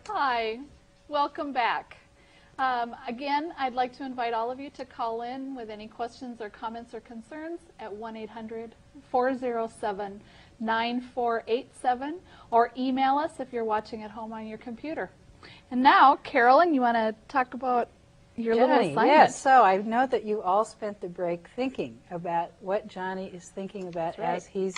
Hi, welcome back. Again, I'd like to invite all of you to call in with any questions or comments or concerns at 1-800-407-9487 or email us if you're watching at home on your computer. And now, Carolyn, you want to talk about your little assignment? Yes, so I know that you all spent the break thinking about what Johnny is thinking about as he's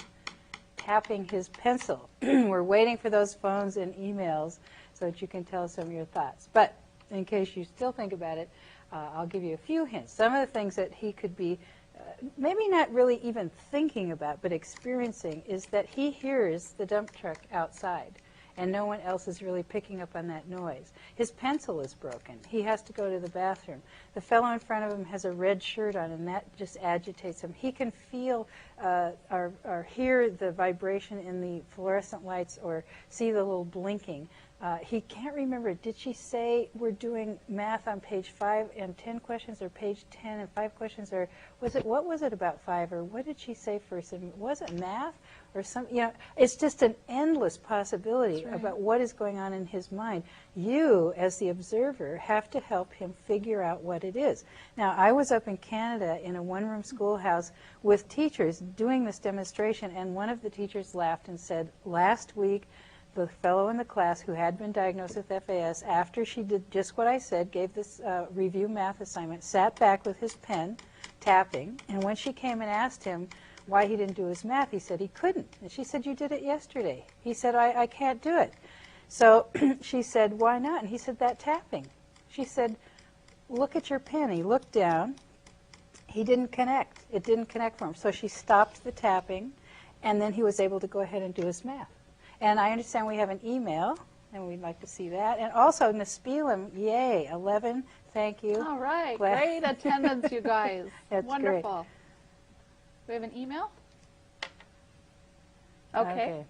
tapping his pencil. We're waiting for those phones and emails so that you can tell us some of your thoughts. But in case you still think about it, I'll give you a few hints. Some of the things that he could be maybe not really even thinking about, but experiencing, is that he hears the dump truck outside, and no one else is really picking up on that noise. His pencil is broken. He has to go to the bathroom. The fellow in front of him has a red shirt on, and that just agitates him. He can feel or hear the vibration in the fluorescent lights or see the little blinking. He can't remember. Did she say we're doing math on page 5 and 10 questions, or page 10 and 5 questions, or what was it about 5, or what did she say first? And was it math or some? You know, it's just an endless possibility about what is going on in his mind. You, as the observer, have to help him figure out what it is. Now, I was up in Canada in a one-room schoolhouse with teachers doing this demonstration, and one of the teachers laughed and said, last week, the fellow in the class who had been diagnosed with FAS, after she did just what I said, gave this review math assignment, sat back with his pen, tapping, and when she came and asked him why he didn't do his math, he said he couldn't. And she said, you did it yesterday. He said, I can't do it. So she said, why not? And he said, that tapping. She said, look at your pen. He looked down. He didn't connect. It didn't connect for him. So she stopped the tapping, and then he was able to go ahead and do his math. And I understand we have an email, and we'd like to see that. And also, Nispelem, yay, 11, thank you. All right, great attendance, you guys. That's wonderful. Great. We have an email? Okay.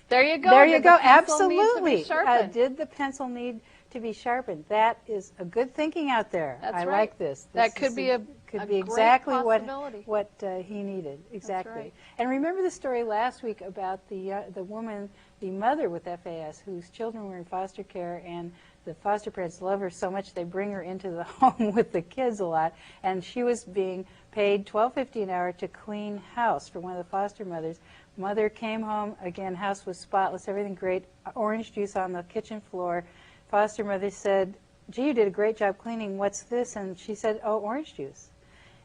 There you go. There you go, Did the pencil absolutely. need to be sharpened? Did the pencil need to be sharpened? That is a good thinking out there. That's I right. like this. That could be exactly what he needed. Exactly. That's right. And remember the story last week about the woman, the mother with FAS, whose children were in foster care, and the foster parents love her so much they bring her into the home with the kids a lot, and she was being paid $12.50 an hour to clean house for one of the foster mothers. Mother came home, again, house was spotless, everything great, orange juice on the kitchen floor. Foster mother said, gee, you did a great job cleaning, what's this? And she said, oh, orange juice.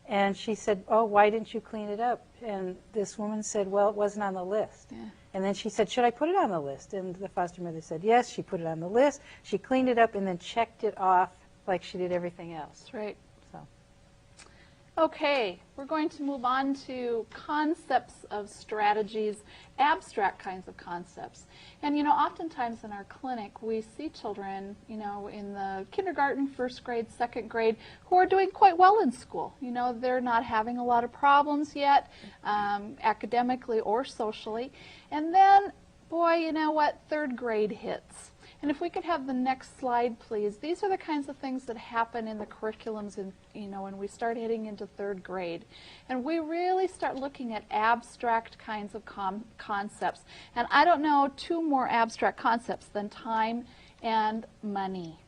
And she said, oh, why didn't you clean it up? And this woman said, well, it wasn't on the list. Yeah. And then she said, should I put it on the list? And the foster mother said, yes, she put it on the list. She cleaned it up and then checked it off like she did everything else. That's right. So. Okay, we're going to move on to concepts of strategies, abstract kinds of concepts. And, you know, oftentimes in our clinic, we see children, you know, in the kindergarten, first grade, second grade, who are doing quite well in school. You know, they're not having a lot of problems yet, academically or socially. And then, boy, you know what, third grade hits. And if we could have the next slide, please. These are the kinds of things that happen in the curriculums, you know, when we start heading into third grade. And we really start looking at abstract kinds of concepts. And I don't know two more abstract concepts than time and money.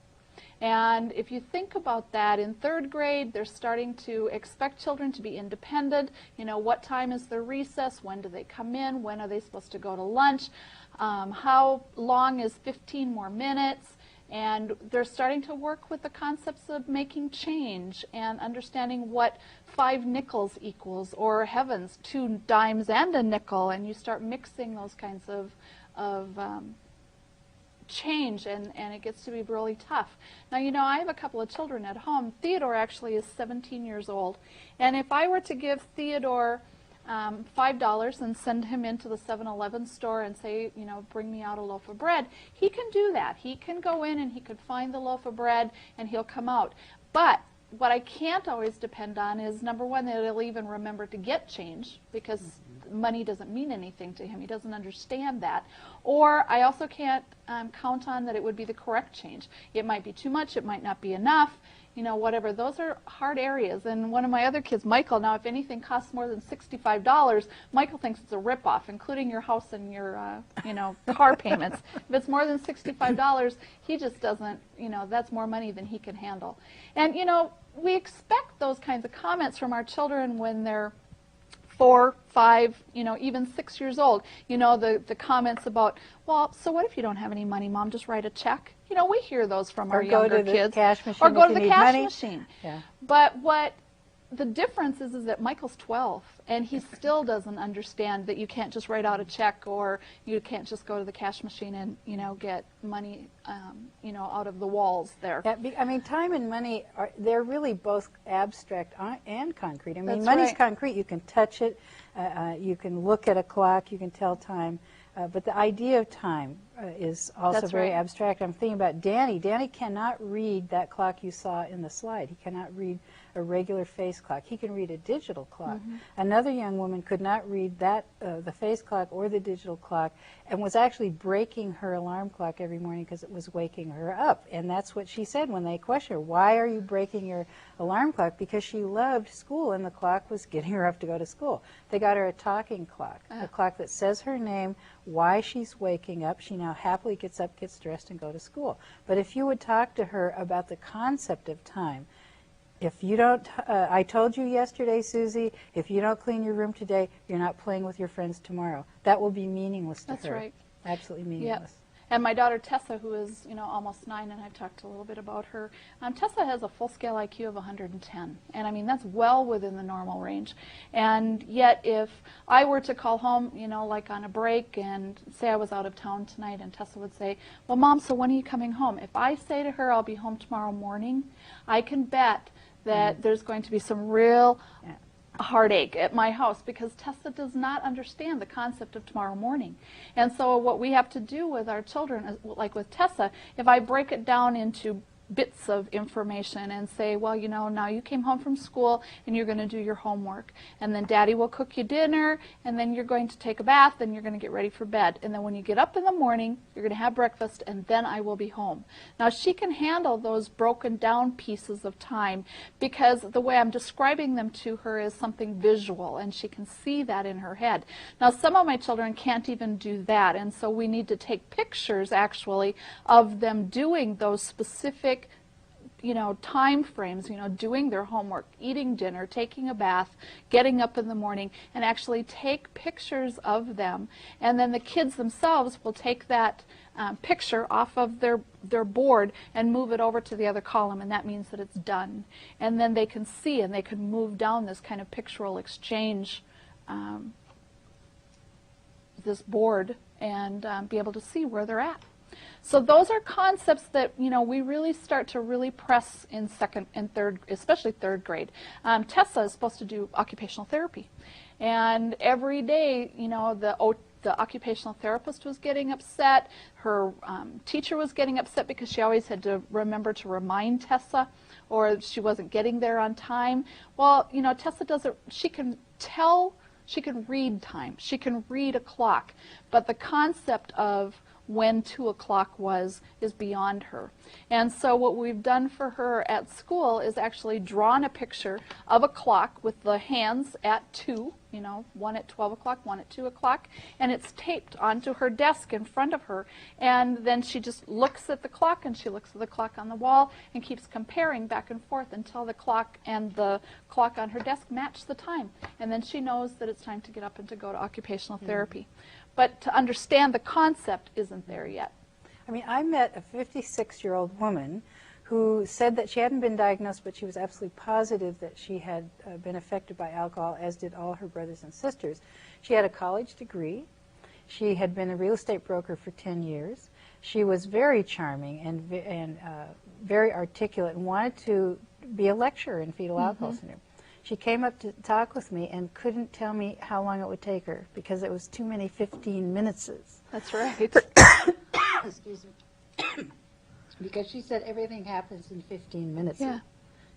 And if you think about that, in third grade, they're starting to expect children to be independent. You know, what time is their recess? When do they come in? When are they supposed to go to lunch? How long is 15 more minutes? And they're starting to work with the concepts of making change and understanding what 5 nickels equals, or heavens, 2 dimes and a nickel, and you start mixing those kinds of change, and it gets to be really tough. Now, you know, I have a couple of children at home. Theodore actually is 17 years old, and if I were to give Theodore $5 and send him into the 7-Eleven store and say, you know, bring me out a loaf of bread, he can do that. He can go in and he could find the loaf of bread and he'll come out. But what I can't always depend on is, number one, that he'll even remember to get change, because money doesn't mean anything to him. He doesn't understand that. Or I also can't count on that it would be the correct change. It might be too much, it might not be enough, you know, whatever. Those are hard areas. And one of my other kids, Michael, now if anything costs more than $65, Michael thinks it's a ripoff, including your house and your, you know, car payments. If it's more than $65, he just doesn't, you know, that's more money than he can handle. And, you know, we expect those kinds of comments from our children when they're 4, 5, you know, even 6 years old. You know, the comments about, well, so what if you don't have any money, Mom? Just write a check. You know, we hear those from our younger kids. Or go to the cash money. machine. Yeah. But what the difference is that Michael's 12, and he still doesn't understand that you can't just write out a check, or you can't just go to the cash machine and, you know, get money, you know, out of the walls there. Yeah, I mean, time and money, they're really both abstract and concrete. I mean, That's money's right. concrete. You can touch it. You can look at a clock. You can tell time. But the idea of time is also That's very right. abstract. I'm thinking about Danny. Danny cannot read that clock you saw in the slide. He cannot read a regular face clock. He can read a digital clock. Another young woman could not read that, the face clock or the digital clock, and was actually breaking her alarm clock every morning because it was waking her up. And that's what she said when they questioned her, why are you breaking your alarm clock? Because she loved school and the clock was getting her up to go to school. They got her a talking clock, a clock that says her name, why she's waking up. She now happily gets up, gets dressed, and go to school. But if you would talk to her about the concept of time, if you don't, I told you yesterday, Susie, if you don't clean your room today, you're not playing with your friends tomorrow. That will be meaningless to That's her. right. Absolutely meaningless. Yep. And my daughter Tessa, who is, you know, almost 9, and I've talked a little bit about her. Tessa has a full-scale IQ of 110, and I mean that's well within the normal range. And yet, if I were to call home, you know, like on a break, and say I was out of town tonight, and Tessa would say, "Well, Mom, so when are you coming home?" If I say to her, "I'll be home tomorrow morning," I can bet that there's going to be some real heartache at my house, because Tessa does not understand the concept of tomorrow morning. And so what we have to do with our children, like with Tessa, if I break it down into bits of information and say, well, you know, now you came home from school and you're going to do your homework, and then Daddy will cook you dinner, and then you're going to take a bath, and you're going to get ready for bed, and then when you get up in the morning you're going to have breakfast, and then I will be home. Now she can handle those broken down pieces of time because the way I'm describing them to her is something visual, and she can see that in her head. Now some of my children can't even do that, and so we need to take pictures actually of them doing those specific, you know, time frames, you know, doing their homework, eating dinner, taking a bath, getting up in the morning, and actually take pictures of them. And then the kids themselves will take that picture off of their board and move it over to the other column, and that means that it's done. And then they can see, and they can move down this kind of pictorial exchange, this board, and be able to see where they're at. So those are concepts that, you know, we really start to really press in second and third, especially third grade. Tessa is supposed to do occupational therapy, and every day, you know, the occupational therapist was getting upset. Her teacher was getting upset because she always had to remember to remind Tessa, or she wasn't getting there on time. Well, you know, Tessa doesn't. She can tell. She can read time. She can read a clock, but the concept of when 2 o'clock was is beyond her. And so what we've done for her at school is actually drawn a picture of a clock with the hands at 2, you know, one at 12 o'clock, one at 2 o'clock, and it's taped onto her desk in front of her. And then she just looks at the clock, and she looks at the clock on the wall and keeps comparing back and forth until the clock and the clock on her desk match the time. And then she knows that it's time to get up and to go to occupational therapy. But to understand the concept isn't there yet. I mean, I met a 56-year-old woman who said that she hadn't been diagnosed, but she was absolutely positive that she had been affected by alcohol, as did all her brothers and sisters. She had a college degree. She had been a real estate broker for 10 years. She was very charming and very articulate and wanted to be a lecturer in fetal alcohol syndrome. She came up to talk with me and couldn't tell me how long it would take her because it was too many 15 minuses. That's right. Excuse me. Because she said everything happens in 15 minutes. Yeah.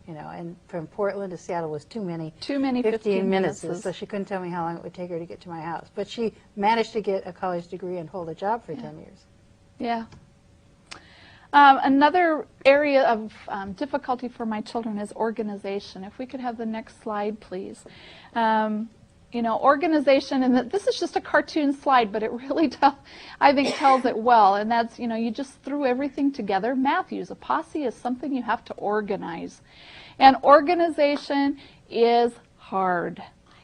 you know, and from Portland to Seattle was too many 15 minutes, minutes. so she couldn't tell me how long it would take her to get to my house. But she managed to get a college degree and hold a job for 10 years. Yeah. Another area of difficulty for my children is organization. If we could have the next slide, please. You know, organization, and this is just a cartoon slide, but it really, I think, tells it well. And that's, you know, you just threw everything together. Matthews, a posse is something you have to organize. And organization is hard.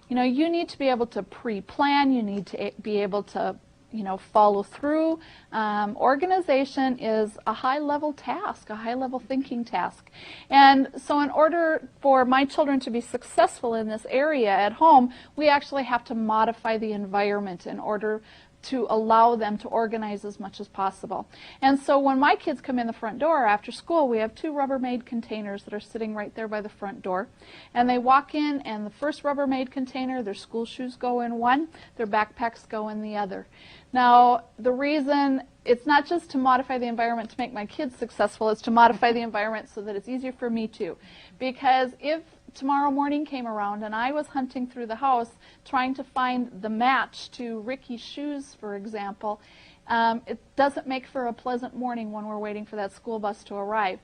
You know, you need to be able to pre-plan. You need to be able to, you know, follow through. Organization is a high-level task, a high-level thinking task. And so in order for my children to be successful in this area at home, we actually have to modify the environment in order to allow them to organize as much as possible. And so when my kids come in the front door after school, we have 2 Rubbermaid containers that are sitting right there by the front door. And they walk in, and the first Rubbermaid container, their school shoes go in one, their backpacks go in the other. Now, the reason, it's not just to modify the environment to make my kids successful, it's to modify the environment so that it's easier for me too. Because if tomorrow morning came around and I was hunting through the house trying to find the match to Ricky's shoes, for example, it doesn't make for a pleasant morning when we're waiting for that school bus to arrive.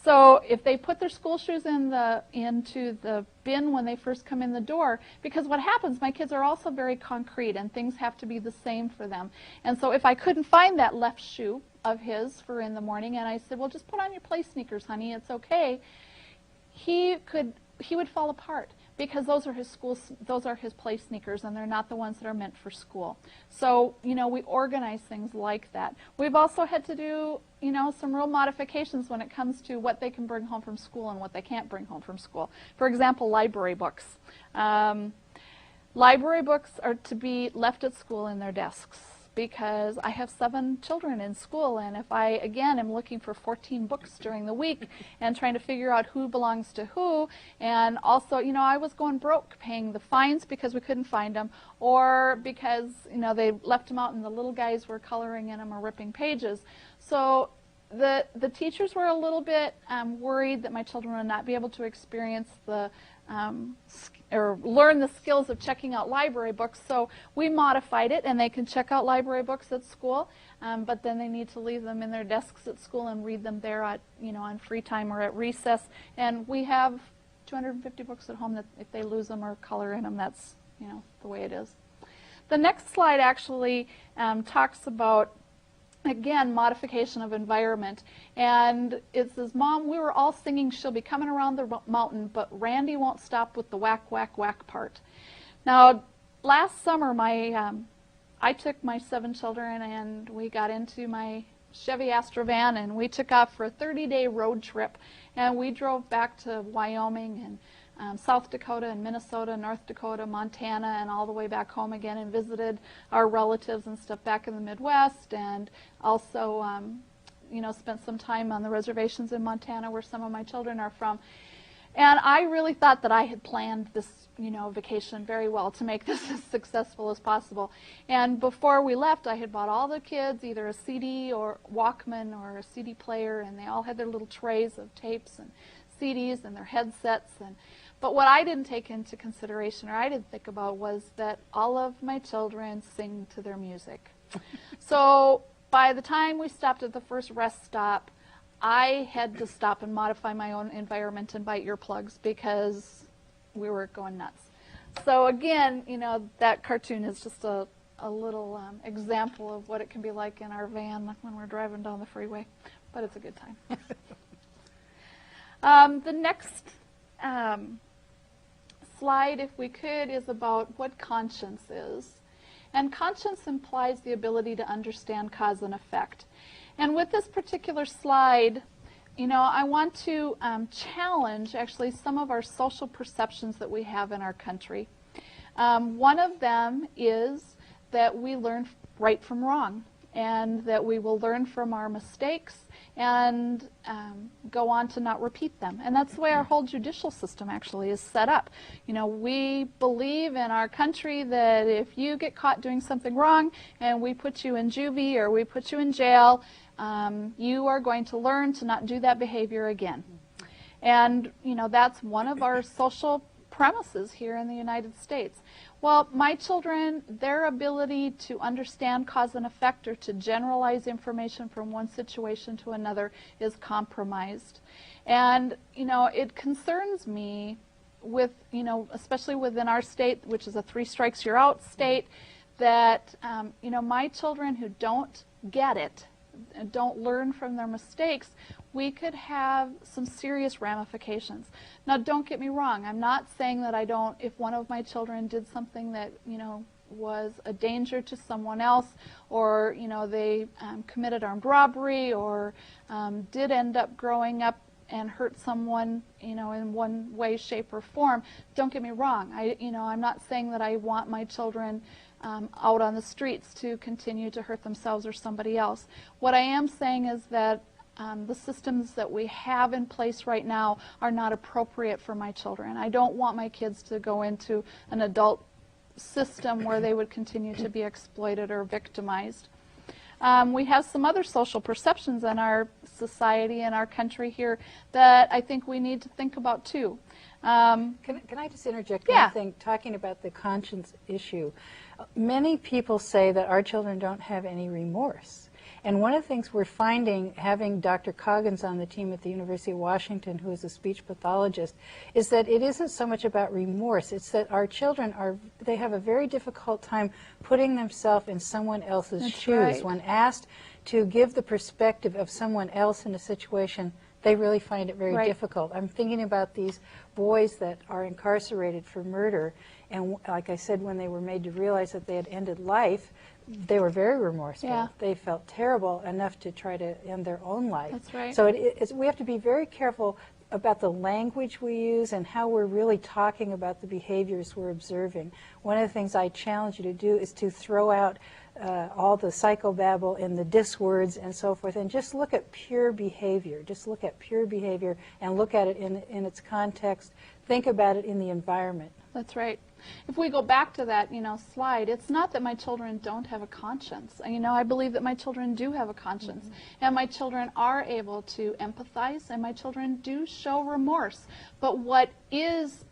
So if they put their school shoes into the bin when they first come in the door, because what happens, my kids are also very concrete and things have to be the same for them. And so if I couldn't find that left shoe of his for in the morning, and I said, well, just put on your play sneakers, honey, it's okay, he would fall apart, because those are his play sneakers, and they're not the ones that are meant for school. So, you know, we organize things like that. We've also had to do, you know, some real modifications when it comes to what they can bring home from school and what they can't bring home from school. For example, library books. Library books are to be left at school in their desks, because I have 7 children in school, and if I, again, am looking for 14 books during the week and trying to figure out who belongs to who, and also, you know, I was going broke paying the fines because we couldn't find them, or because, you know, they left them out and the little guys were coloring in them or ripping pages. So the teachers were a little bit worried that my children would not be able to experience the or learn the skills of checking out library books, so we modified it, and they can check out library books at school, but then they need to leave them in their desks at school and read them there at, you know, on free time or at recess. And we have 250 books at home that if they lose them or color in them, that's, you know, the way it is. The next slide actually talks about, again, modification of environment. And it says, Mom, we were all singing She'll Be Coming Around the Mountain, but Randy won't stop with the whack, whack, whack part. Now, last summer, I took my 7 children and we got into my Chevy Astrovan and we took off for a 30-day road trip. And we drove back to Wyoming and South Dakota and Minnesota, North Dakota, Montana, and all the way back home again, and visited our relatives and stuff back in the Midwest, and also, you know, spent some time on the reservations in Montana where some of my children are from. And I really thought that I had planned this, you know, vacation very well to make this as successful as possible. And before we left, I had bought all the kids either a CD or Walkman or a CD player, and they all had their little trays of tapes and CDs and their headsets. But what I didn't take into consideration, or I didn't think about, was that all of my children sing to their music. So by the time we stopped at the first rest stop, I had to stop and modify my own environment and buy earplugs because we were going nuts. So again, you know, that cartoon is just a little example of what it can be like in our van when we're driving down the freeway, but it's a good time. The next slide, if we could, is about what conscience is. And conscience implies the ability to understand cause and effect. And with this particular slide, you know, I want to challenge actually some of our social perceptions that we have in our country. One of them is that we learn right from wrong, and that we will learn from our mistakes and go on to not repeat them. And that's the way our whole judicial system actually is set up. You know, we believe in our country that if you get caught doing something wrong and we put you in juvie or we put you in jail, you are going to learn to not do that behavior again. And, you know, that's one of our social premises here in the United States. Well, my children, their ability to understand cause and effect or to generalize information from one situation to another is compromised. And, you know, it concerns me with, you know, especially within our state, which is a 3 strikes you're out state, that, you know, my children who don't get it, don't learn from their mistakes, we could have some serious ramifications. Now, don't get me wrong. I'm not saying that I don't, if one of my children did something that, you know, was a danger to someone else, or, you know, they committed armed robbery, or did end up growing up and hurt someone, you know, in one way, shape, or form. Don't get me wrong. I'm not saying that I want my children out on the streets to continue to hurt themselves or somebody else. What I am saying is that the systems that we have in place right now are not appropriate for my children. I don't want my kids to go into an adult system where they would continue to be exploited or victimized. We have some other social perceptions in our society and our country here that I think we need to think about too. Can I just interject one thing, talking about the conscience issue? Many people say that our children don't have any remorse. And one of the things we're finding, having Dr. Coggins on the team at the University of Washington, who is a speech pathologist, is that it isn't so much about remorse. It's that our children they have a very difficult time putting themselves in someone else's shoes. Right. When asked to give the perspective of someone else in a situation, they really find it very difficult. I'm thinking about these boys that are incarcerated for murder, and like I said, when they were made to realize that they had ended life, they were very remorseful. Yeah. They felt terrible enough to try to end their own life. That's right. So we have to be very careful about the language we use and how we're really talking about the behaviors we're observing. One of the things I challenge you to do is to throw out all the psychobabble and the dis words and so forth, and just look at pure behavior. Just look at pure behavior and look at it in its context. Think about it in the environment. That's right. If we go back to that, you know, slide, it's not that my children don't have a conscience. You know, I believe that my children do have a conscience, and my children are able to empathize, and my children do show remorse. But what is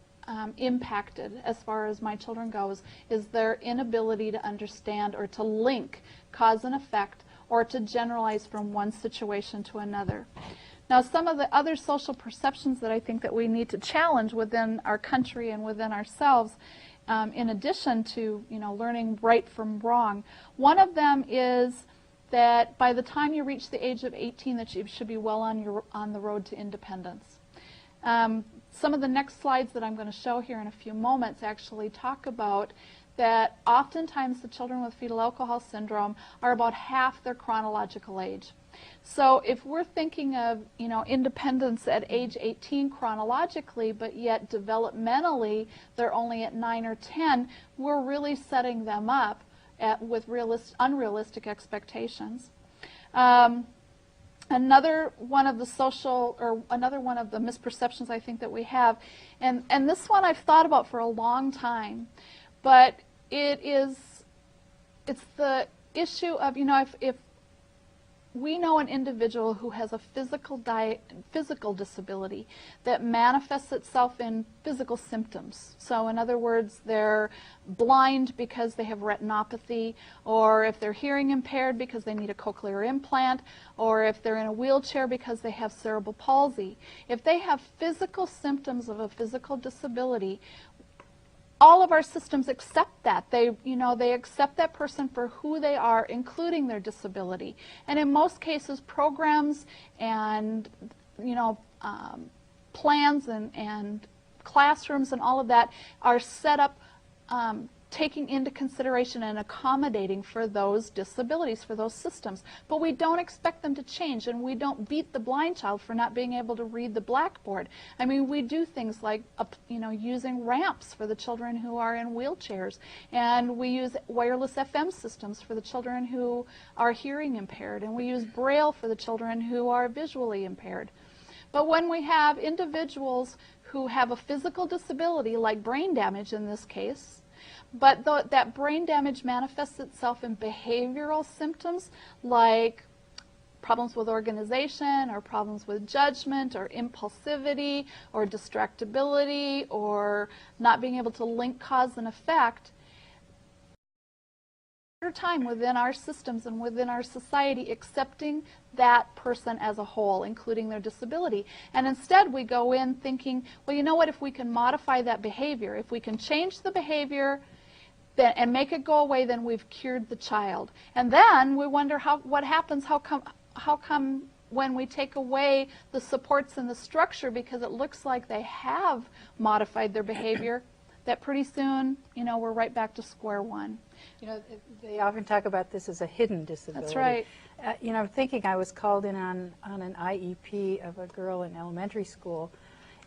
impacted, as far as my children goes, is their inability to understand or to link cause and effect, or to generalize from one situation to another. Now, some of the other social perceptions that I think that we need to challenge within our country and within ourselves, in addition to, you know, learning right from wrong, one of them is that by the time you reach the age of 18, that you should be well on the road to independence. Some of the next slides that I'm going to show here in a few moments actually talk about that oftentimes the children with fetal alcohol syndrome are about half their chronological age. So if we're thinking of, you know, independence at age 18 chronologically, but yet developmentally they're only at 9 or 10, we're really setting them up with unrealistic expectations. Another one of the misperceptions I think that we have, and this one I've thought about for a long time, but it's the issue of, you know, if we know an individual who has a physical disability that manifests itself in physical symptoms. So in other words, they're blind because they have retinopathy, or if they're hearing impaired because they need a cochlear implant, or if they're in a wheelchair because they have cerebral palsy. If they have physical symptoms of a physical disability, all of our systems accept that. They accept that person for who they are, including their disability. And in most cases, programs and, you know, plans and classrooms and all of that are set up taking into consideration and accommodating for those disabilities, for those systems. But we don't expect them to change, and we don't beat the blind child for not being able to read the blackboard. I mean, we do things like, you know, using ramps for the children who are in wheelchairs, and we use wireless FM systems for the children who are hearing impaired, and we use Braille for the children who are visually impaired. But when we have individuals who have a physical disability, like brain damage in this case, but that brain damage manifests itself in behavioral symptoms like problems with organization or problems with judgment or impulsivity or distractibility or not being able to link cause and effect, time within our systems and within our society accepting that person as a whole, including their disability. And instead we go in thinking, well, you know what, if we can modify that behavior, if we can change the behavior and make it go away, then we've cured the child. And then we wonder what happens, how come when we take away the supports and the structure because it looks like they have modified their behavior, that pretty soon, you know, we're right back to square one. You know, they often talk about this as a hidden disability. That's right. You know, I'm thinking I was called in on an IEP of a girl in elementary school,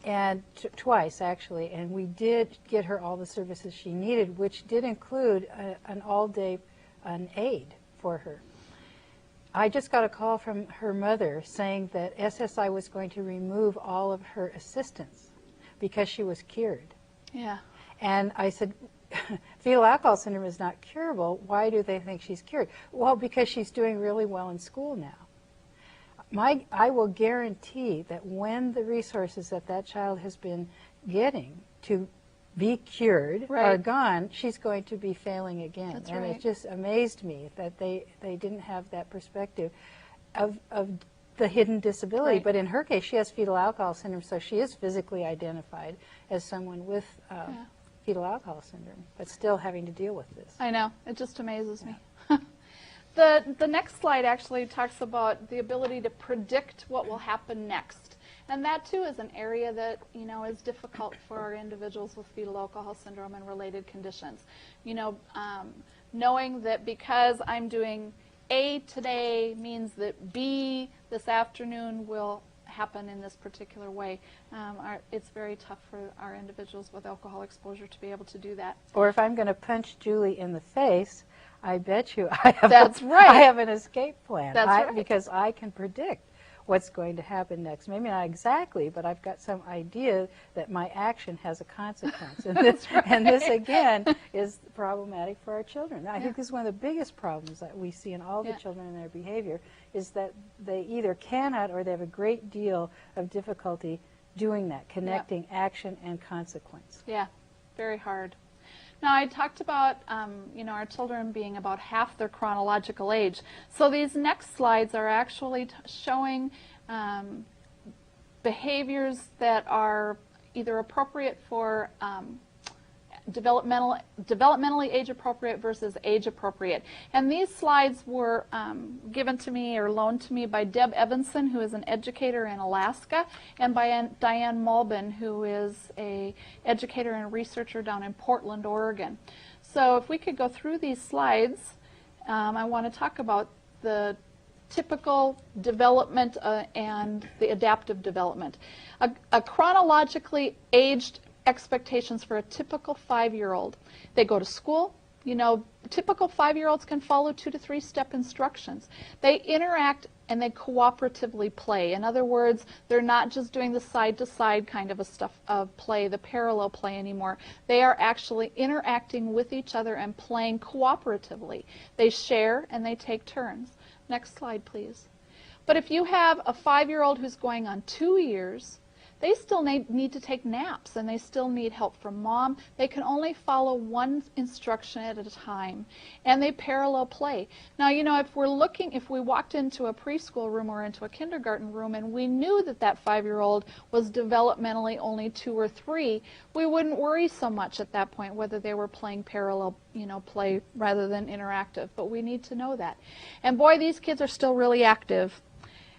and twice actually, and we did get her all the services she needed, which did include an all-day aide for her. I just got a call from her mother saying that SSI was going to remove all of her assistants because she was cured. Yeah. And I said, fetal alcohol syndrome is not curable. Why do they think she's cured? Well, because she's doing really well in school now. I will guarantee that when the resources that that child has been getting to be cured are gone, she's going to be failing again. That's and right. it just amazed me that they didn't have that perspective of the hidden disability. Right. But in her case, she has fetal alcohol syndrome, so she is physically identified as someone with fetal alcohol syndrome, but still having to deal with this. I know. It just amazes me. The next slide actually talks about the ability to predict what will happen next. And that, too, is an area that, you know, is difficult for our individuals with fetal alcohol syndrome and related conditions. You know, knowing that because I'm doing A today means that B this afternoon will happen in this particular way. It's very tough for our individuals with alcohol exposure to be able to do that. Or if I'm going to punch Julie in the face, I bet you I have, right. I have an escape plan. That's right. Because I can predict what's going to happen next. Maybe not exactly, but I've got some idea that my action has a consequence. And this again, is problematic for our children. I think this is one of the biggest problems that we see in all the children in their behavior, is that they either cannot or they have a great deal of difficulty doing that, connecting action and consequence. Yeah, very hard. Now, I talked about, you know, our children being about half their chronological age. So these next slides are actually showing behaviors that are either appropriate for developmentally age appropriate versus age appropriate. And these slides were given to me or loaned to me by Deb Evanson, who is an educator in Alaska, and by Diane Mulbin, who is an educator and researcher down in Portland, Oregon. So if we could go through these slides, I want to talk about the typical development and the adaptive development. A chronologically aged expectations for a typical 5-year-old. They go to school. You know, typical 5-year-olds can follow 2 to 3 step instructions. They interact and they cooperatively play. In other words, they're not just doing the side-to-side kind of a stuff of play, the parallel play anymore. They are actually interacting with each other and playing cooperatively. They share and they take turns. Next slide, please. But if you have a 5-year-old who's going on 2 years, they still need to take naps, and they still need help from mom. They can only follow one instruction at a time, and they parallel play. Now, you know, if we walked into a preschool room or into a kindergarten room and we knew that that 5-year-old was developmentally only 2 or 3, we wouldn't worry so much at that point whether they were playing parallel, you know, play rather than interactive. But we need to know that. And boy, these kids are still really active.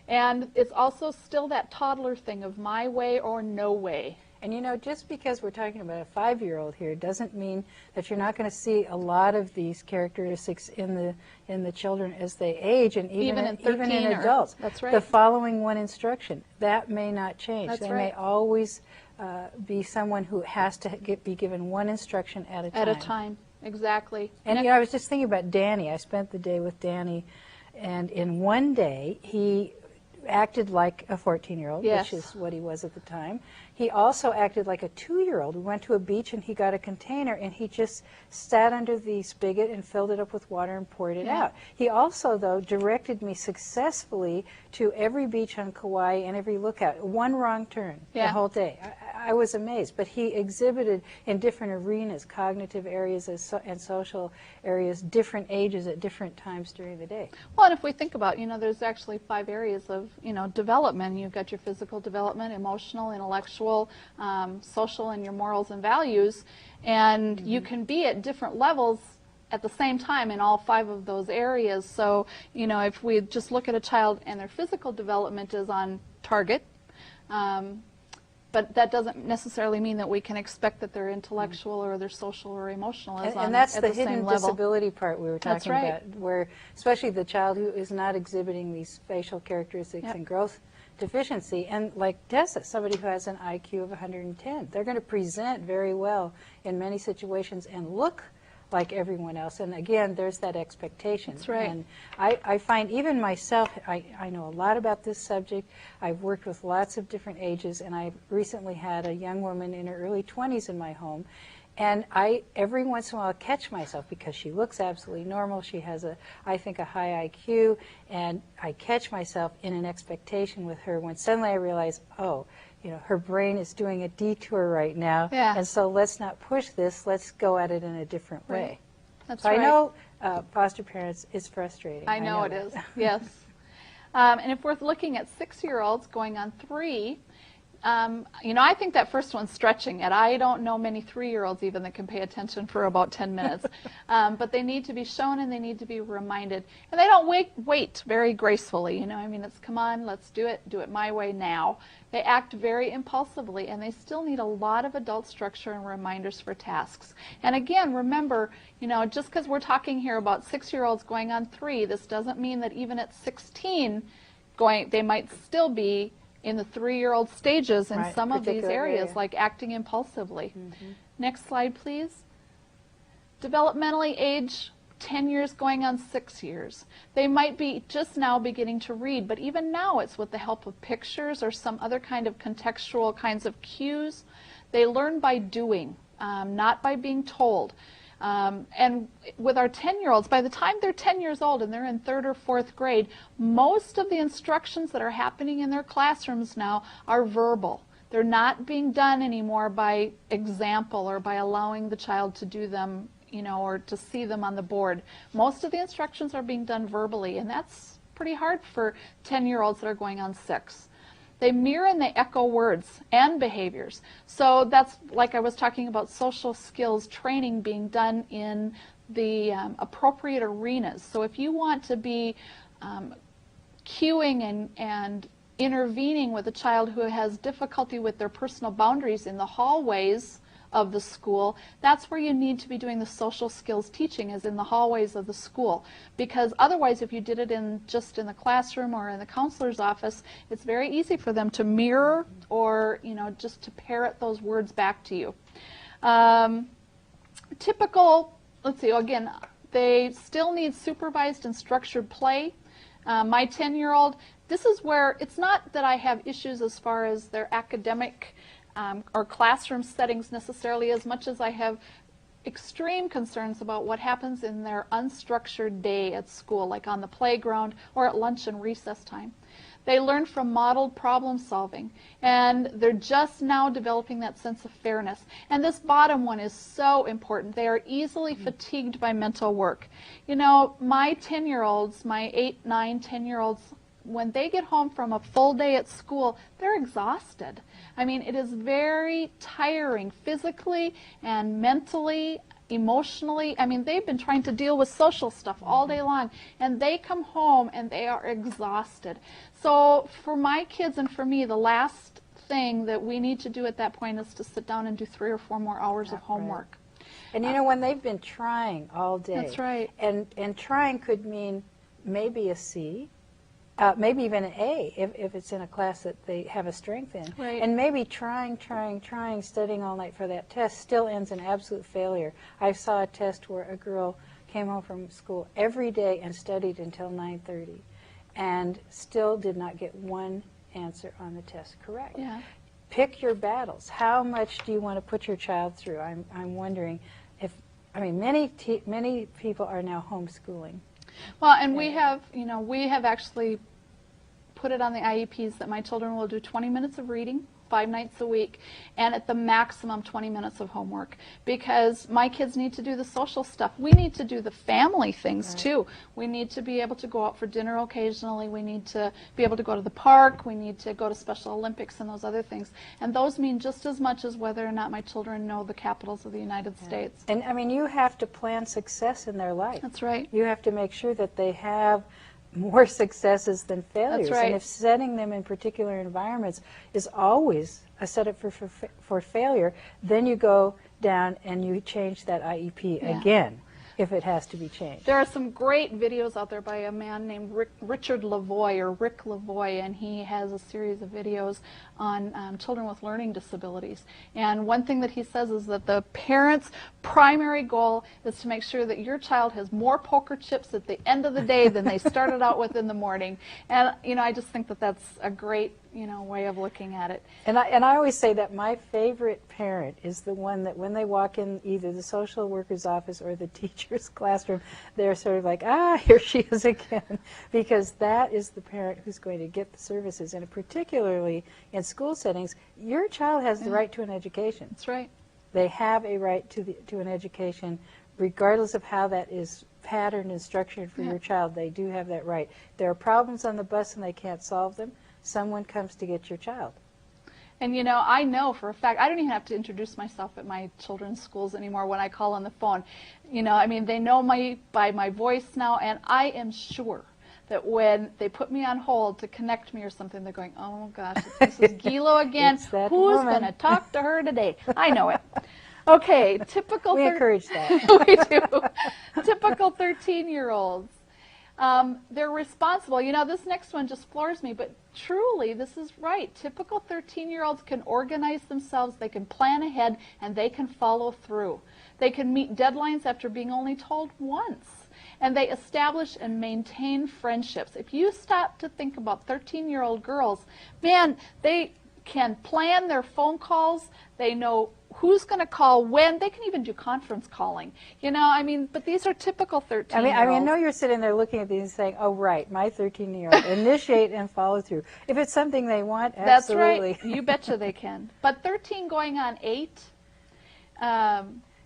And it's also still that toddler thing of my way or no way. And you know, just because we're talking about a 5-year-old here doesn't mean that you're not going to see a lot of these characteristics in the children as they age, and even in adults. That's right. The following one instruction, that may not change. That's they right. may always be someone who has to be given one instruction at a time. At a time, exactly. And you know, I was just thinking about Danny. I spent the day with Danny, and in one day he acted like a 14-year-old, Yes. which is what he was at the time. He also acted like a 2-year-old. We went to a beach and he got a container and he just sat under the spigot and filled it up with water and poured it out. He also, though, directed me successfully to every beach on Kauai and every lookout. One wrong turn the whole day. I was amazed. But he exhibited in different arenas, cognitive areas and social areas, different ages at different times during the day. Well, and if we think about, there's actually 5 areas of, development. You've got your physical development, emotional, intellectual, social, and your morals and values. And you can be at different levels at the same time in all 5 of those areas. So, if we just look at a child and their physical development is on target, but that doesn't necessarily mean that we can expect that their intellectual or their social or emotional is and that's at the the same hidden level. disability part we were talking about, where especially the child who is not exhibiting these facial characteristics and growth deficiency, and like Tessa, somebody who has an IQ of 110, they're going to present very well in many situations and look like everyone else. And again, there's that expectation. That's right. And I find even myself, I know a lot about this subject. I've worked with lots of different ages, and I recently had a young woman in her early 20s in my home. And I, every once in a while, catch myself because she looks absolutely normal. She has, I think, a high IQ. And I catch myself in an expectation with her when suddenly I realize, oh, her brain is doing a detour right now, and so let's not push this, let's go at it in a different way. That's so right. I know foster parents, it's frustrating. I know it is, yes. And if we're looking at 6-year-olds going on 3, I think that first one's stretching it. I don't know many 3-year-olds even that can pay attention for about 10 minutes. But they need to be shown and they need to be reminded. And they don't wait very gracefully. It's come on, let's do it my way now. They act very impulsively, and they still need a lot of adult structure and reminders for tasks. And again, remember, just because we're talking here about 6-year-olds going on 3, this doesn't mean that even at 16, they might still be in the 3-year-old stages in some of these areas, like acting impulsively. Next slide, please. Developmentally age 10 years going on 6 years. They might be just now beginning to read, but even now it's with the help of pictures or some other kind of contextual kinds of cues. They learn by doing, not by being told. And with our 10-year-olds, by the time they're 10 years old and they're in 3rd or 4th grade, most of the instructions that are happening in their classrooms now are verbal. They're not being done anymore by example or by allowing the child to do them, or to see them on the board. Most of the instructions are being done verbally, and that's pretty hard for 10-year-olds that are going on 6. They mirror and they echo words and behaviors. So that's, like I was talking about, social skills training being done in the appropriate arenas. So if you want to be cueing and intervening with a child who has difficulty with their personal boundaries in the hallways of the school, that's where you need to be doing the social skills teaching, is in the hallways of the school. Because otherwise, if you did it just in the classroom or in the counselor's office, it's very easy for them to mirror or just to parrot those words back to you. Typical, let's see, again, they still need supervised and structured play. My 10-year-old, this is where it's not that I have issues as far as their academic or classroom settings necessarily, as much as I have extreme concerns about what happens in their unstructured day at school, like on the playground or at lunch and recess time. They learn from modeled problem solving, and they're just now developing that sense of fairness. And this bottom one is so important. They are easily fatigued by mental work. My 10-year-olds, my 8, 9, 10-year-olds, when they get home from a full day at school, they're exhausted. I mean, it is very tiring physically and mentally, emotionally. I mean, they've been trying to deal with social stuff all day long, and they come home and they are exhausted. So for my kids and for me, the last thing that we need to do at that point is to sit down and do 3 or 4 more hours of homework. And when they've been trying all day. That's right. And trying could mean maybe a C, maybe even an A if it's in a class that they have a strength in. Right. And maybe trying, studying all night for that test still ends in absolute failure. I saw a test where a girl came home from school every day and studied until 9:30. and still did not get one answer on the test correct. Yeah. Pick your battles. How much do you want to put your child through? I'm wondering if, I mean, many people are now homeschooling. Well, and we have actually put it on the IEPs that my children will do 20 minutes of reading 5 nights a week, and at the maximum 20 minutes of homework, because my kids need to do the social stuff. We need to do the family things too. We need to be able to go out for dinner occasionally. We need to be able to go to the park. We need to go to Special Olympics and those other things. And those mean just as much as whether or not my children know the capitals of the United States. And I mean, you have to plan success in their life. That's right. You have to make sure that they have more successes than failures. That's right. And if setting them in particular environments is always a setup for failure, then you go down and you change that IEP again if it has to be changed. There are some great videos out there by a man named Richard Lavoie, or Rick Lavoie, and he has a series of videos on children with learning disabilities. And one thing that he says is that the parent's primary goal is to make sure that your child has more poker chips at the end of the day than they started out with in the morning. And I just think that that's a great way of looking at it. And I always say that my favorite parent is the one that when they walk in either the social worker's office or the teacher's classroom, they're sort of like, here she is again, because that is the parent who's going to get the services. And particularly in school settings, your child has the right to an education. That's right. They have a right to an education, regardless of how that is patterned and structured for your child. They do have that right. There are problems on the bus and they can't solve them. Someone comes to get your child. And I know for a fact, I don't even have to introduce myself at my children's schools anymore when I call on the phone. I mean, they know me by my voice now, and I am sure that when they put me on hold to connect me or something, they're going, oh gosh, it's Mrs. Gilo again. Who's going to talk to her today? I know it. Okay, typical. We encourage that. We do. Typical 13-year-olds. They're responsible. This next one just floors me, but truly, this is right. Typical 13-year-olds can organize themselves, they can plan ahead, and they can follow through. They can meet deadlines after being only told once. And they establish and maintain friendships. If you stop to think about 13-year-old girls, man, they can plan their phone calls. They know who's going to call when. They can even do conference calling. But these are typical 13-year-olds. I know you're sitting there looking at these and saying, oh, right, my 13-year-old, initiate and follow through. If it's something they want, absolutely. That's right. You betcha they can. But 13 going on 8,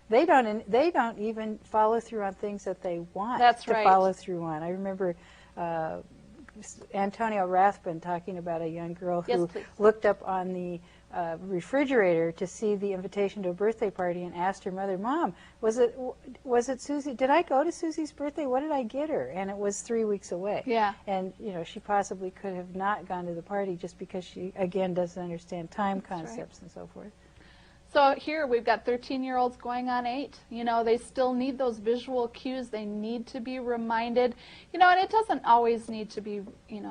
they don't even follow through on things that they want to follow through on. I remember Antonio Rathbun talking about a young girl who looked up on the refrigerator to see the invitation to a birthday party and asked her mother, Mom, was it Susie? Did I go to Susie's birthday? What did I get her? And it was 3 weeks away. Yeah. And she possibly could have not gone to the party just because she again doesn't understand time concepts and so forth. So here we've got 13-year-olds going on 8. They still need those visual cues. They need to be reminded. And it doesn't always need to be,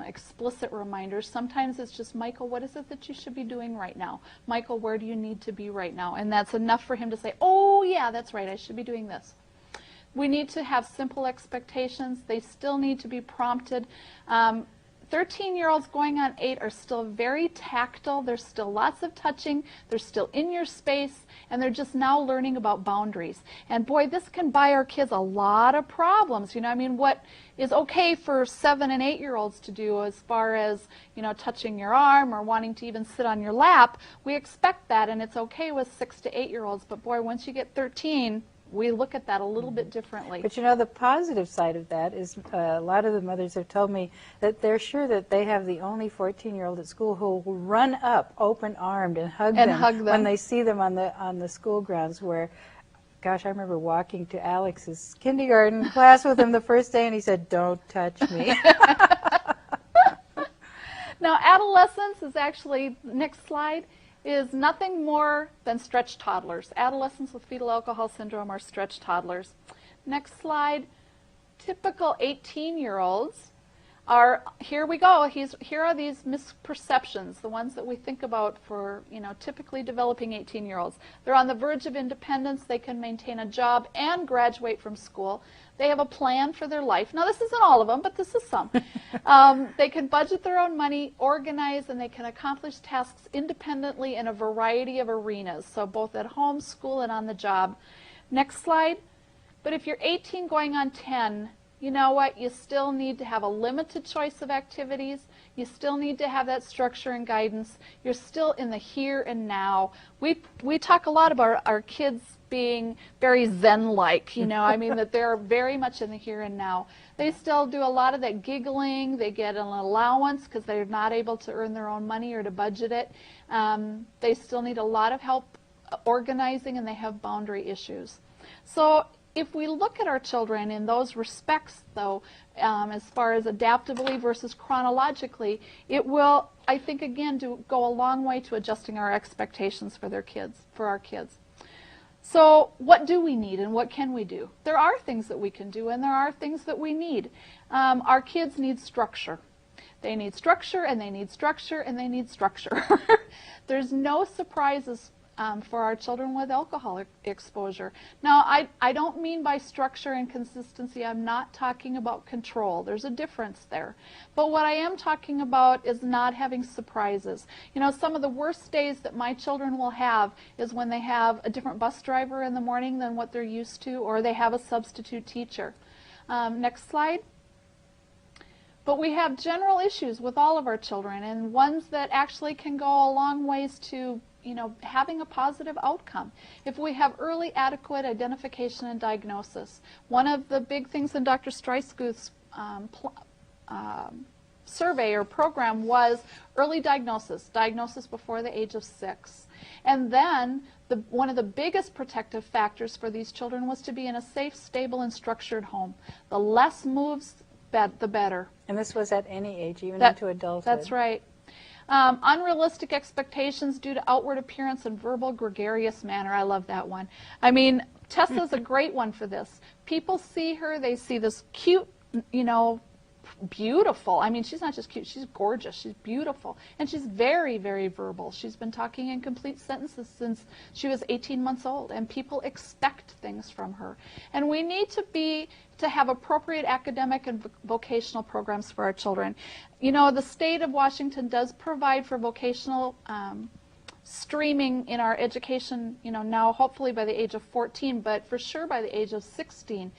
explicit reminders. Sometimes it's just, Michael, what is it that you should be doing right now? Michael, where do you need to be right now? And that's enough for him to say, oh, yeah, that's right, I should be doing this. We need to have simple expectations. They still need to be prompted. 13-year-olds going on 8 are still very tactile. There's still lots of touching. They're still in your space, and they're just now learning about boundaries. And boy, this can buy our kids a lot of problems. What is okay for 7- and 8-year-olds to do as far as, touching your arm or wanting to even sit on your lap, we expect that, and it's okay with 6- to 8-year-olds. But boy, once you get 13, we look at that a little bit differently. But the positive side of that is a lot of the mothers have told me that they're sure that they have the only 14-year-old at school who will run up open-armed and hug them when they see them on the school grounds where, gosh, I remember walking to Alex's kindergarten class with him the first day and he said, don't touch me. Now, adolescence is actually, next slide, is nothing more than stretch toddlers. Adolescents with fetal alcohol syndrome are stretch toddlers. Next slide. Typical 18-year-olds here we go. Here are these misperceptions, the ones that we think about for, typically developing 18-year-olds. They're on the verge of independence. They can maintain a job and graduate from school. They have a plan for their life. Now, this isn't all of them, but this is some. They can budget their own money, organize, and they can accomplish tasks independently in a variety of arenas, so both at home, school, and on the job. Next slide. But if you're 18 going on 10, you know what? You still need to have a limited choice of activities. You still need to have that structure and guidance. You're still in the here and now. We talk a lot about our kids being very Zen-like, that they're very much in the here and now. They still do a lot of that giggling. They get an allowance because they're not able to earn their own money or to budget it. They still need a lot of help organizing, and they have boundary issues. So if we look at our children in those respects, though, as far as adaptively versus chronologically, it will, I think, again, go a long way to adjusting our expectations for our kids. So what do we need and what can we do? There are things that we can do, and there are things that we need. Our kids need structure. They need structure, and they need structure, and they need structure. There's no surprises for our children with alcohol exposure. Now, I don't mean by structure and consistency, I'm not talking about control. There's a difference there. But what I am talking about is not having surprises. Some of the worst days that my children will have is when they have a different bus driver in the morning than what they're used to, or they have a substitute teacher. Next slide. But we have general issues with all of our children, and ones that actually can go a long ways to having a positive outcome. If we have early adequate identification and diagnosis, one of the big things in Dr. Streisguth's survey or program was early diagnosis before the age of 6. And then one of the biggest protective factors for these children was to be in a safe, stable, and structured home. The less moves, the better. And this was at any age, even into adulthood. That's right. Unrealistic expectations due to outward appearance and verbal gregarious manner. I love that one. Tessa's a great one for this. People see her, they see this cute, beautiful. She's not just cute, she's gorgeous, she's beautiful. And she's very, very verbal. She's been talking in complete sentences since she was 18 months old, and people expect things from her. And we need to have appropriate academic and vocational programs for our children. The state of Washington does provide for vocational streaming in our education, now hopefully by the age of 14, but for sure by the age of 16.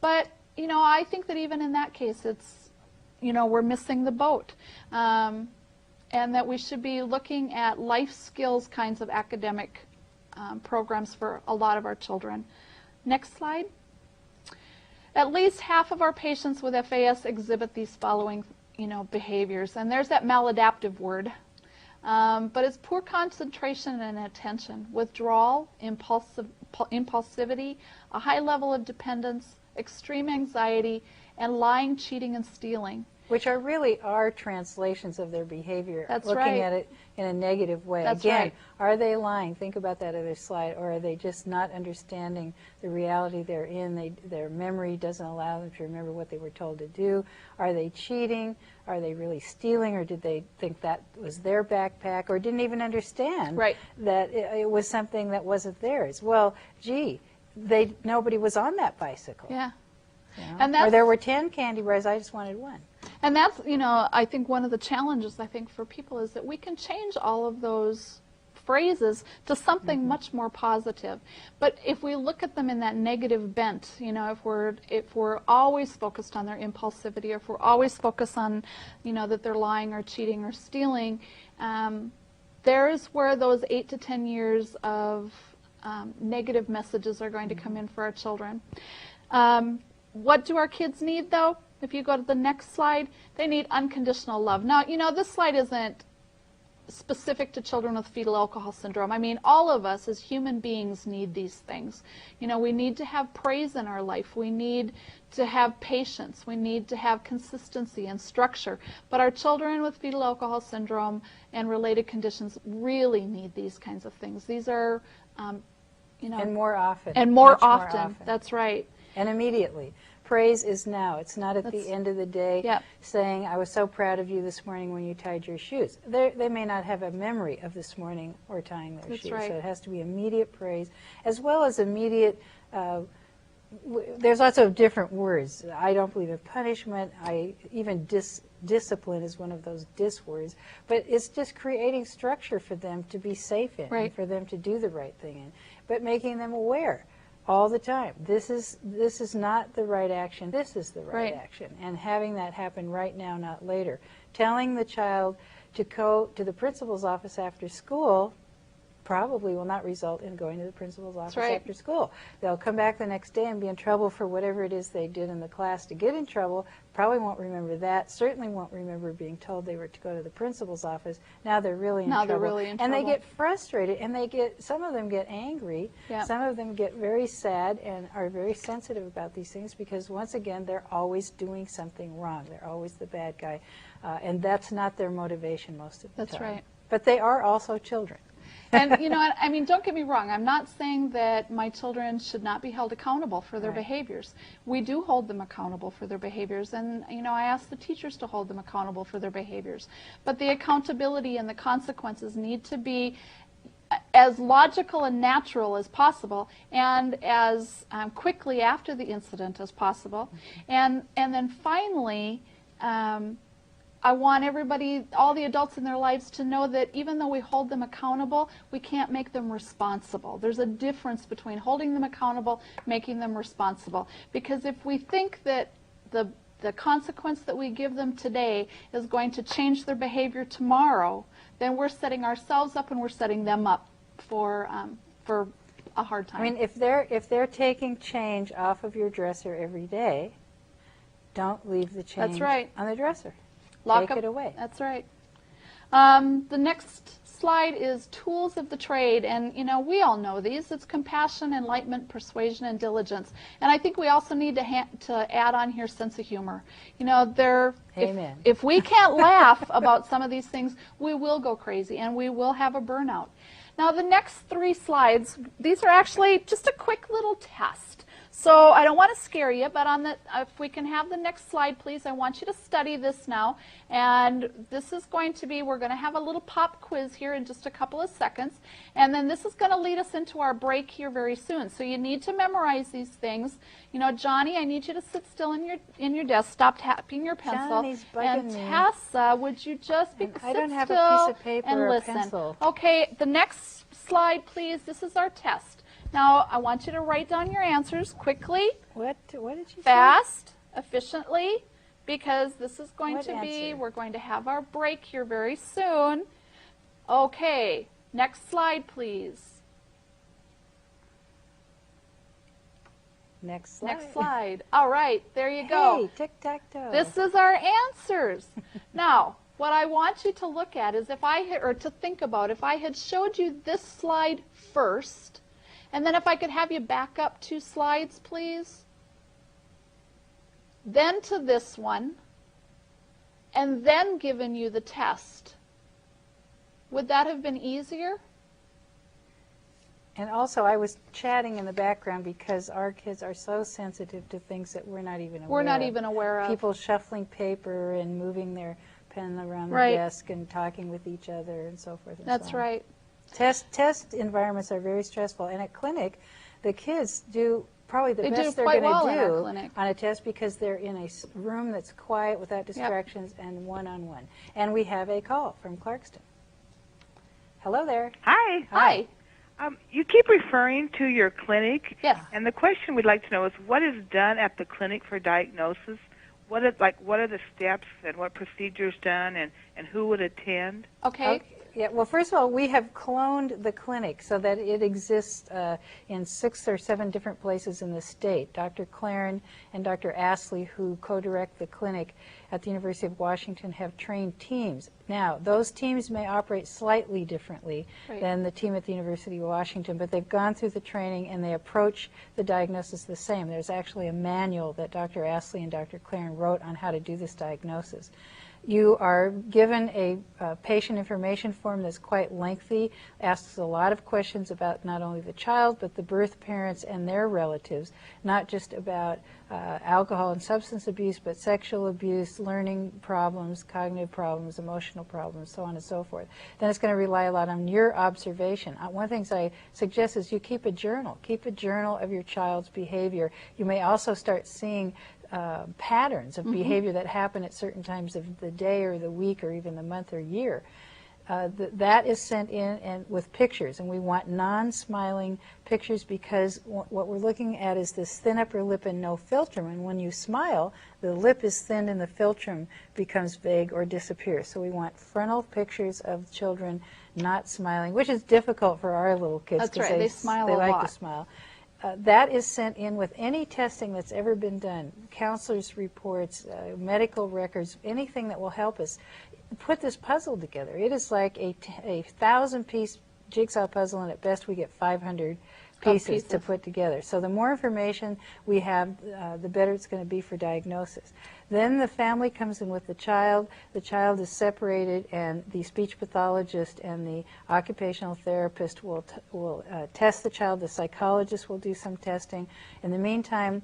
But, I think that even in that case, it's, we're missing the boat. And that we should be looking at life skills kinds of academic programs for a lot of our children. Next slide. At least half of our patients with FAS exhibit these following, behaviors. And there's that maladaptive word. But it's poor concentration and attention, withdrawal, impulsivity, a high level of dependence, extreme anxiety, and lying, cheating, and stealing. Which are really our translations of their behavior. That's looking right. at it in a negative way. That's Again, right. Are they lying? Think about that other slide. Or are they just not understanding the reality they're in? Their memory doesn't allow them to remember what they were told to do. Are they cheating? Are they really stealing? Or did they think that was their backpack? Or didn't even understand that it was something that wasn't theirs? Well, gee, nobody was on that bicycle. Yeah. And or there were 10 candy bars, I just wanted one. And that's, I think one of the challenges, for people is that we can change all of those phrases to something much more positive. But if we look at them in that negative bent, if we're always focused on their impulsivity, or if we're always focused on, that they're lying or cheating or stealing, there's where those 8 to 10 years of negative messages are going to come in for our children. What do our kids need, though? If you go to the next slide, they need unconditional love. Now, this slide isn't specific to children with fetal alcohol syndrome. All of us as human beings need these things. We need to have praise in our life. We need to have patience. We need to have consistency and structure. But our children with fetal alcohol syndrome and related conditions really need these kinds of things. These are, and more often. And more often. That's right. And immediately. praise is now. It's not at That's- the end of the day Yep. saying, I was so proud of you this morning when you tied your shoes. They may not have a memory of this morning or tying their That's shoes. right. So it has to be immediate praise as well as immediate there's lots of different words. I don't believe in punishment. Even discipline is one of those words. But it's just creating structure for them to be safe in, Right. and for them to do the right thing in, but making them aware all the time. This is not the right action. This is the right action, and having that happen right now, not later. Telling the child to go to the principal's office after school probably will not result in going to the principal's office after school. They'll come back the next day and be in trouble for whatever it is they did in the class to get in trouble. Probably won't remember that. Certainly won't remember being told they were to go to the principal's office. Now they're really in trouble. They're really in and trouble. They get frustrated, and some of them get angry. Yep. Some of them get very sad and are very sensitive about these things because, once again, they're always doing something wrong. They're always the bad guy. And that's not their motivation most of the time. That's right. But they are also children. And you know what, I mean, don't get me wrong. I'm not saying that my children should not be held accountable for their behaviors. We do hold them accountable for their behaviors, and you know, I ask the teachers to hold them accountable for their behaviors. But the accountability and the consequences need to be as logical and natural as possible, and as quickly after the incident as possible. And then finally, I want everybody, all the adults in their lives, to know that even though we hold them accountable, we can't make them responsible. There's a difference between holding them accountable, making them responsible. Because if we think that the consequence that we give them today is going to change their behavior tomorrow, then we're setting ourselves up and we're setting them up for a hard time. I mean, if they're taking change off of your dresser every day, don't leave the change on the dresser. Take it away. That's right. The next slide is tools of the trade, and you know, we all know these. It's compassion, enlightenment, persuasion, and diligence. And I think we also need to add on here sense of humor. You know, Amen. If we can't laugh about some of these things, we will go crazy and we will have a burnout. Now, the next 3 slides, these are actually just a quick little test. So I don't want to scare you, but if we can have the next slide, please, I want you to study this now. And this is going to be, we're going to have a little pop quiz here in just a couple of seconds. And then this is going to lead us into our break here very soon. So you need to memorize these things. You know, Johnny, I need you to sit still in your desk. Stop tapping your pencil. Johnny's bugging and me. Tessa, would you just sit still I don't have a piece of paper and or a listen? pencil. Okay, the next slide, please. This is our test. Now, I want you to write down your answers quickly, What did you say? fast, efficiently, because this is going What to be, answer? we're going to have our break here very soon. Okay, next slide, please. Next slide. Next slide. All right, there you go. Hey, tic-tac-toe. This is our answers. Now, what I want you to look at is to think about, if I had showed you this slide first, and then if I could have you back up 2 slides, please. Then to this one, and then given you the test. Would that have been easier? And also, I was chatting in the background because our kids are so sensitive to things that we're not even aware of. We're not even aware of. People shuffling paper and moving their pen around the Right. desk and talking with each other and so forth and That's so on. right. Test environments are very stressful, and at clinic, the kids do probably the They do best they're quite going well to in our do clinic. on a test because they're in a room that's quiet without distractions and one-on-one. And we have a call from Clarkston. Hello there. Hi. Hi. You keep referring to your clinic. Yes. And the question we'd like to know is what is done at the clinic for diagnosis? What are the steps and what procedures done and who would attend? Okay. Yeah, well, first of all, we have cloned the clinic so that it exists in 6 or 7 different places in the state. Dr. Claren and Dr. Astley, who co-direct the clinic at the University of Washington, have trained teams. Now, those teams may operate slightly differently than the team at the University of Washington, but they've gone through the training and they approach the diagnosis the same. There's actually a manual that Dr. Astley and Dr. Claren wrote on how to do this diagnosis. You are given a patient information form that's quite lengthy, asks a lot of questions about not only the child, but the birth parents and their relatives, not just about alcohol and substance abuse, but sexual abuse, learning problems, cognitive problems, emotional problems, so on and so forth. Then it's going to rely a lot on your observation. One of the things I suggest is you keep a journal. Keep a journal of your child's behavior. You may also start seeing patterns of behavior that happen at certain times of the day or the week or even the month or year. That is sent in and with pictures, and we want non-smiling pictures because what we're looking at is this thin upper lip and no philtrum, and when you smile, the lip is thinned and the philtrum becomes vague or disappears. So we want frontal pictures of children not smiling, which is difficult for our little kids. That's right, they smile they a like lot. to smile. That is sent in with any testing that's ever been done, counselors' reports, medical records, anything that will help us put this puzzle together. It is like a 1,000-piece jigsaw puzzle, and at best we get 500 pieces to put together. So the more information we have, the better it's going to be for diagnosis. Then the family comes in with the child. The child is separated, and the speech pathologist and the occupational therapist will test the child. The psychologist will do some testing. In the meantime,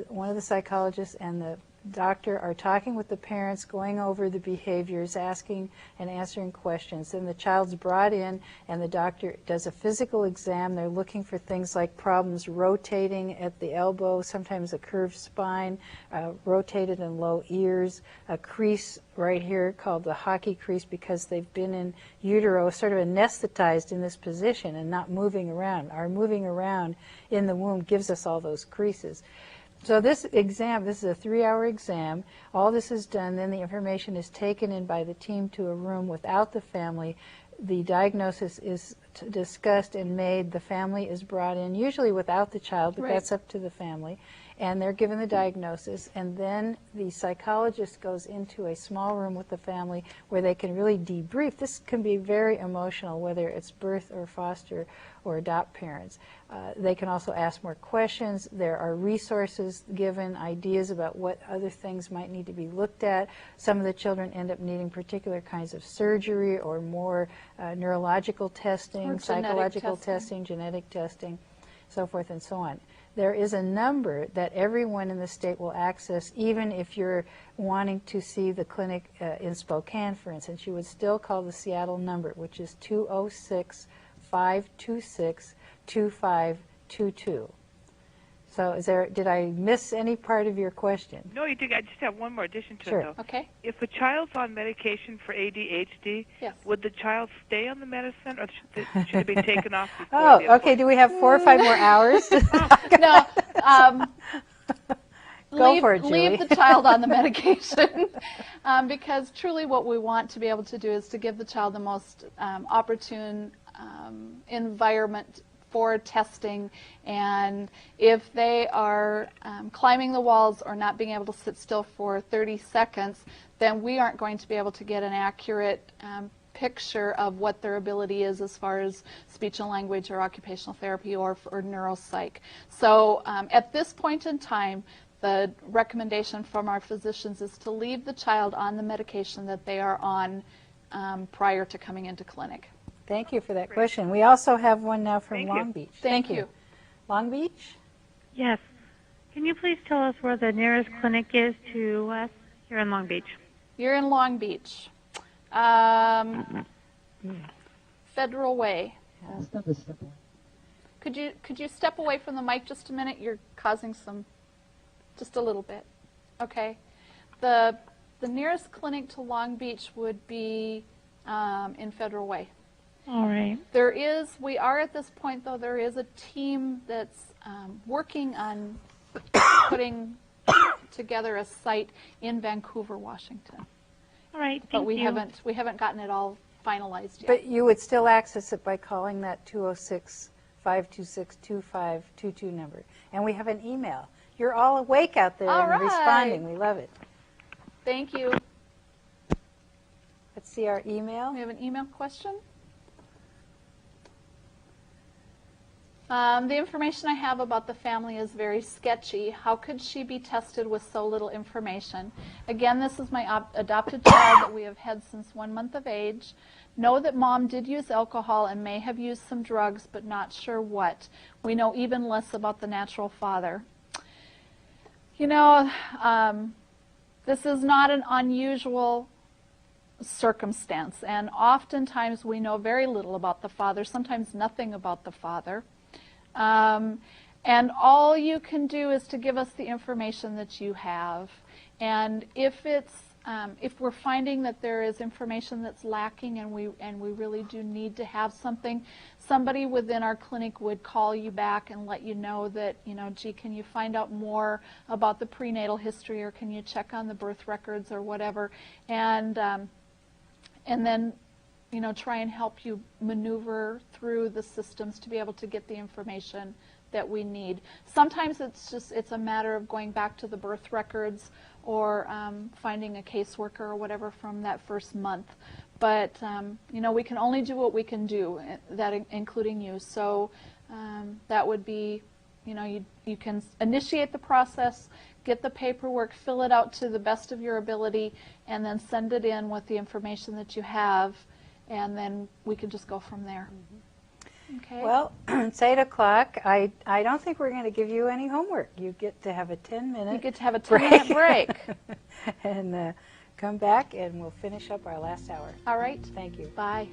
one of the psychologists and the doctor are talking with the parents, going over the behaviors, asking and answering questions. Then the child's brought in and the doctor does a physical exam. They're looking for things like problems rotating at the elbow, sometimes a curved spine, rotated and low ears, a crease right here called the hockey crease because they've been in utero, sort of anesthetized in this position and not moving around. Our moving around in the womb gives us all those creases. So this exam, this is a 3-hour exam. All this is done, then the information is taken in by the team to a room without the family. The diagnosis is discussed and made. The family is brought in, usually without the child, but that's up to the family. And they're given the diagnosis, and then the psychologist goes into a small room with the family where they can really debrief. This can be very emotional, whether it's birth or foster or adopt parents. They can also ask more questions. There are resources given, ideas about what other things might need to be looked at. Some of the children end up needing particular kinds of surgery or more neurological testing, or psychological testing, genetic testing, so forth and so on. There is a number that everyone in the state will access, even if you're wanting to see the clinic in Spokane, for instance. You would still call the Seattle number, which is 206-526-2522. So did I miss any part of your question? No, you did. I just have one more addition to Sure. it, though. Okay. If a child's on medication for ADHD, would the child stay on the medicine, or should it be taken off before Oh, the okay. Do we have 4 or 5 more hours? No. Go for it, Julie. Leave the child on the medication because truly what we want to be able to do is to give the child the most opportune environment for testing, and if they are climbing the walls or not being able to sit still for 30 seconds, then we aren't going to be able to get an accurate picture of what their ability is as far as speech and language or occupational therapy or neuropsych. So at this point in time, the recommendation from our physicians is to leave the child on the medication that they are on prior to coming into clinic. Thank you for that question. We also have one now from Thank Long you. Beach. Thank you. Long Beach? Yes. Can you please tell us where the nearest clinic is to us here in Long Beach? You're in Long Beach. Federal Way. Could you step away from the mic just a minute? You're causing just a little bit. Okay. The nearest clinic to Long Beach would be in Federal Way. All right. We are at this point, though, there is a team that's working on putting together a site in Vancouver, Washington. All right, But thank we you. haven't gotten it all finalized yet. But you would still access it by calling that 206-526-2522 number. And we have an email. You're all awake out there All and right. responding. We love it. Thank you. Let's see our email. We have an email question. The information I have about the family is very sketchy. How could she be tested with so little information? Again, this is my adopted child that we have had since 1 month of age. Know that mom did use alcohol and may have used some drugs, but not sure what. We know even less about the natural father. You know, this is not an unusual circumstance, and oftentimes we know very little about the father, sometimes nothing about the father. And all you can do is to give us the information that you have. And if we're finding that there is information that's lacking and we really do need to have something, somebody within our clinic would call you back and let you know that, gee, can you find out more about the prenatal history, or can you check on the birth records or whatever, and then try and help you maneuver through the systems to be able to get the information that we need. Sometimes it's a matter of going back to the birth records or finding a caseworker or whatever from that first month. But we can only do what we can do, that including you. So that would be, you can initiate the process, get the paperwork, fill it out to the best of your ability, and then send it in with the information that you have, and then we can just go from there. Mm-hmm. Okay. Well, it's 8 o'clock. I don't think we're going to give you any homework. You get to have a 10-minute You get to have a 10-minute break. And come back and we'll finish up our last hour. All right. Thank you. Bye.